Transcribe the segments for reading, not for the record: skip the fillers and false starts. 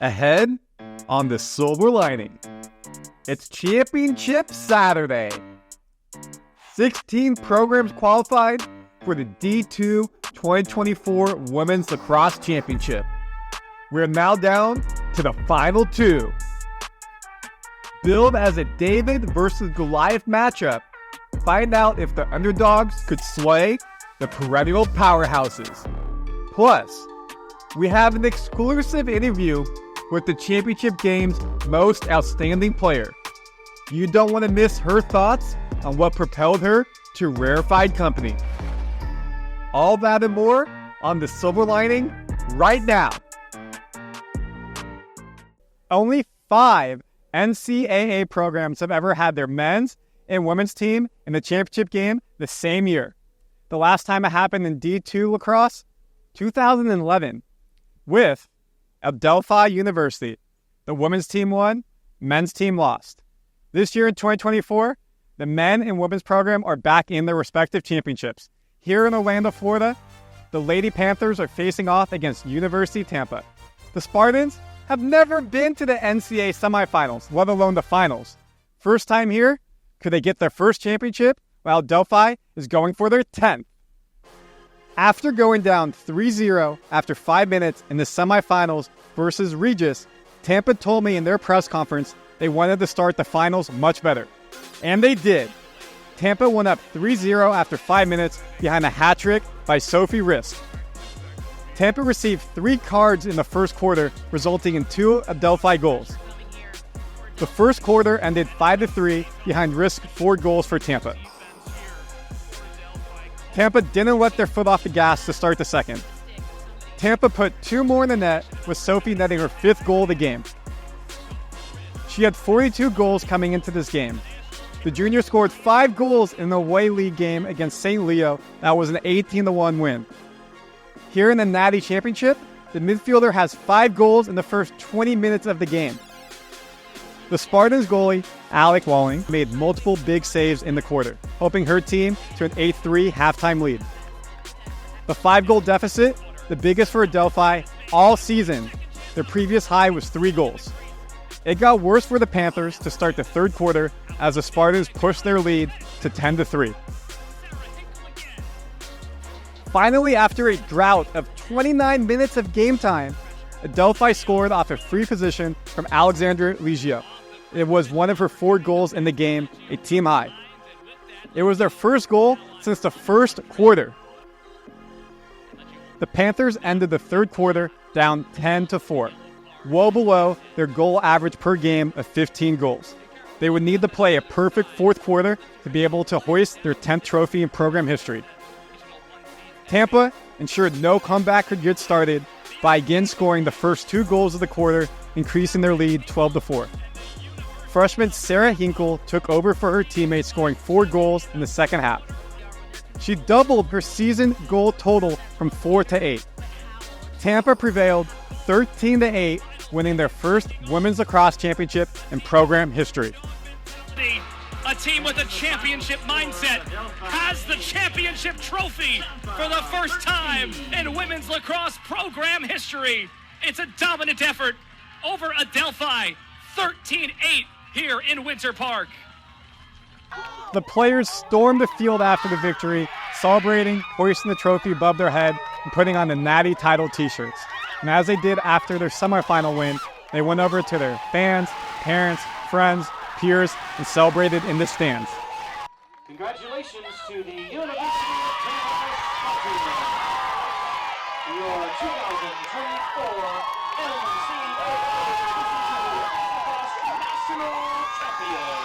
Ahead on the Silver Lining, it's Championship Saturday. 16 programs qualified for the D2 2024 Women's Lacrosse Championship. We're now down to the final two. Billed as a David versus Goliath matchup, find out if the underdogs could slay the perennial powerhouses. Plus, we have an exclusive interview with the championship game's most outstanding player. You don't want to miss her thoughts on what propelled her to rarefied company. All that and more on the Silver Lining right now. Only 5 NCAA programs have ever had their men's and women's team in the championship game the same year. The last time it happened in D2 lacrosse, 2011, with Adelphi University. The women's team won, men's team lost. This year in 2024, the men and women's program are back in their respective championships. Here in Orlando, Florida, the Lady Panthers are facing off against University of Tampa. The Spartans have never been to the NCAA semifinals, let alone the finals. First time here, could they get their first championship while Adelphi is going for their 10th? After going down 3-0 after 5 minutes in the semifinals versus Regis, Tampa told me in their press conference they wanted to start the finals much better. And they did. Tampa went up 3-0 after 5 minutes behind a hat trick by Sophie Risk. Tampa received 3 cards in the first quarter, resulting in 2 Adelphi goals. The first quarter ended 5-3 behind Risk 4 goals for Tampa. Tampa didn't let their foot off the gas to start the second. Tampa put 2 more in the net, with Sophie netting her 5th goal of the game. She had 42 goals coming into this game. The junior scored 5 goals in the away league game against St. Leo. That was an 18-1 win. Here in the Natty Championship, the midfielder has 5 goals in the first 20 minutes of the game. The Spartans goalie, Alec Walling, made multiple big saves in the quarter, helping her team to an 8-3 halftime lead. The 5-goal deficit, the biggest for Adelphi all season. Their previous high was 3 goals. It got worse for the Panthers to start the third quarter as the Spartans pushed their lead to 10-3. Finally, after a drought of 29 minutes of game time, Adelphi scored off a free position from Alexandra Liggio. It was one of her 4 goals in the game, a team high. It was their first goal since the first quarter. The Panthers ended the third quarter down 10-4, well below their goal average per game of 15 goals. They would need to play a perfect fourth quarter to be able to hoist their 10th trophy in program history. Tampa ensured no comeback could get started by again scoring the first 2 goals of the quarter, increasing their lead 12-4. Freshman Sarah Hinkle took over for her teammates, scoring 4 goals in the second half. She doubled her season goal total from 4 to 8. Tampa prevailed 13-8, winning their first women's lacrosse championship in program history. A team with a championship mindset has the championship trophy for the first time in women's lacrosse program history. It's a dominant effort over Adelphi, 13-8 here in Winter Park. The players stormed the field after the victory, celebrating, hoisting the trophy above their head, and putting on the Natty title t-shirts. And as they did after their semifinal win, they went over to their fans, parents, friends, peers, and celebrated in the stands. Congratulations to the University of Tampa, your 2024 NCAA National Champion.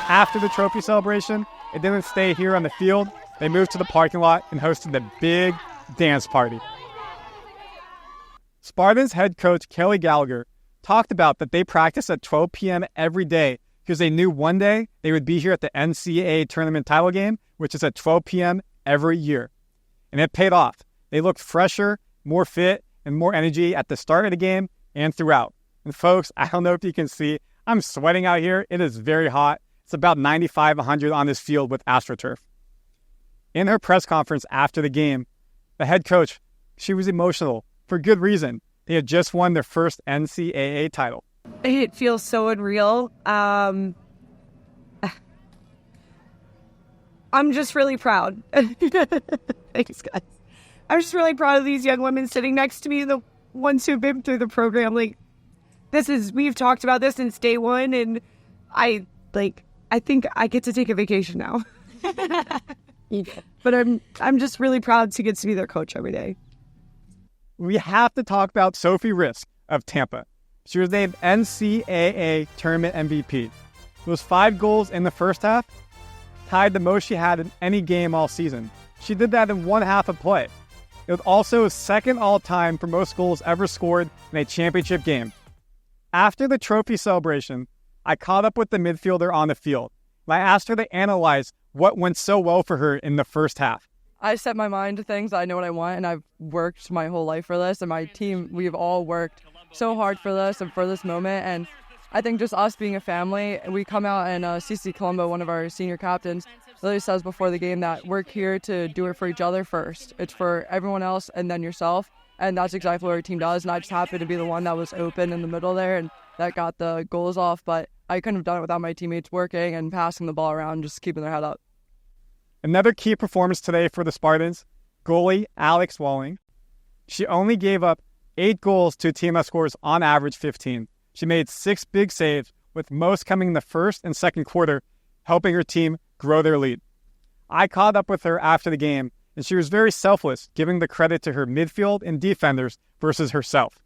After the trophy celebration, it didn't stay here on the field. They moved to the parking lot and hosted a big dance party. Spartans head coach Kelly Gallagher talked about that they practiced at 12 p.m. every day because they knew one day they would be here at the NCAA tournament title game, which is at 12 p.m. every year. And it paid off. They looked fresher, more fit, and more energy at the start of the game and throughout. And folks, I don't know if you can see, I'm sweating out here. It is very hot. It's about 95, 100 on this field with AstroTurf. In her press conference after the game, the head coach, she was emotional for good reason. They had just won their first NCAA title. It feels so unreal. I'm just really proud. Thanks, guys. I'm just really proud of these young women sitting next to me, the ones who've been through the program. Like, we've talked about this since day one, and I think I get to take a vacation now. But I'm just really proud to get to be their coach every day. We have to talk about Sophie Risk of Tampa. She was named NCAA Tournament MVP. Those 5 goals in the first half tied the most she had in any game all season. She did that in one half of play. It was also second all-time for most goals ever scored in a championship game. After the trophy celebration, I caught up with the midfielder on the field, and I asked her to analyze what went so well for her in the first half. I set my mind to things. I know what I want, and I've worked my whole life for this, and my team, we've all worked so hard for this and for this moment, and I think just us being a family, we come out and Cece Colombo, one of our senior captains, literally says before the game that we're here to do it for each other first. It's for everyone else and then yourself, and that's exactly what our team does, and I just happened to be the one that was open in the middle there, and that got the goals off, but I couldn't have done it without my teammates working and passing the ball around, just keeping their head up. Another key performance today for the Spartans, goalie Alex Walling. She only gave up 8 goals to a team that scores on average 15. She made 6 big saves, with most coming in the first and second quarter, helping her team grow their lead. I caught up with her after the game, and she was very selfless, giving the credit to her midfield and defenders versus herself.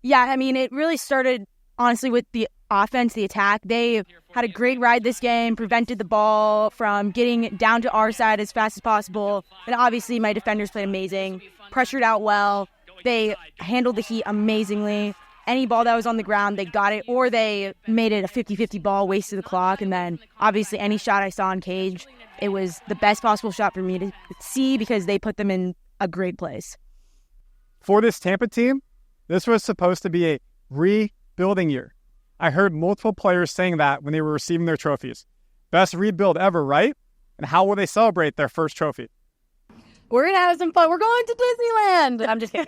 Yeah, I mean, it really started, honestly, with the offense, the attack. They had a great ride this game, prevented the ball from getting down to our side as fast as possible. And obviously, my defenders played amazing, pressured out well. They handled the heat amazingly. Any ball that was on the ground, they got it, or they made it a 50-50 ball, wasted the clock. And then, obviously, any shot I saw in cage, it was the best possible shot for me to see because they put them in a great place. For this Tampa team, this was supposed to be a rebuilding year. I heard multiple players saying that when they were receiving their trophies. Best rebuild ever, right? And how will they celebrate their first trophy? We're going to have some fun. We're going to Disneyland. I'm just kidding.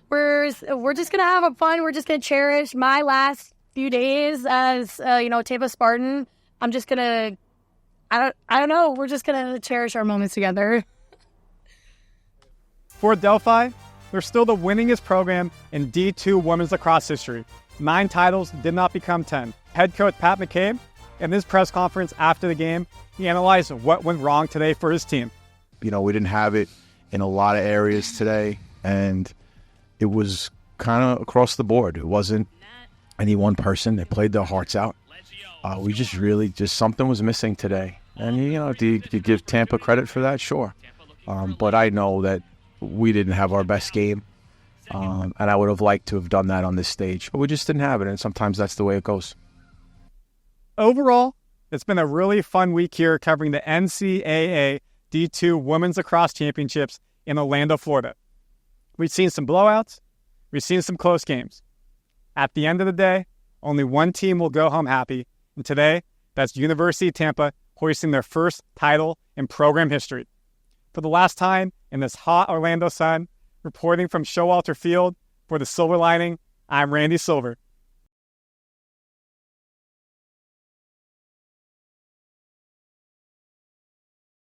We're just going to have fun. We're just going to cherish my last few days as, Tampa Spartan. I'm just going to, I don't know. We're just going to cherish our moments together. For Adelphi, they're still the winningest program in D2 women's lacrosse history. 9 titles did not become 10. Head coach Pat McCabe, in his press conference after the game, he analyzed what went wrong today for his team. We didn't have it in a lot of areas today, and it was kind of across the board. It wasn't any one person. They played their hearts out. We just something was missing today. And, do you give Tampa credit for that? Sure. But I know that we didn't have our best game, and I would have liked to have done that on this stage. But we just didn't have it, and sometimes that's the way it goes. Overall, it's been a really fun week here covering the NCAA D2 Women's Lacrosse Championships in Orlando, Florida. We've seen some blowouts. We've seen some close games. At the end of the day, only one team will go home happy, and today, that's University of Tampa hoisting their first title in program history. For the last time in this hot Orlando sun, reporting from Showalter Field for the Silver Lining, I'm Randy Silver.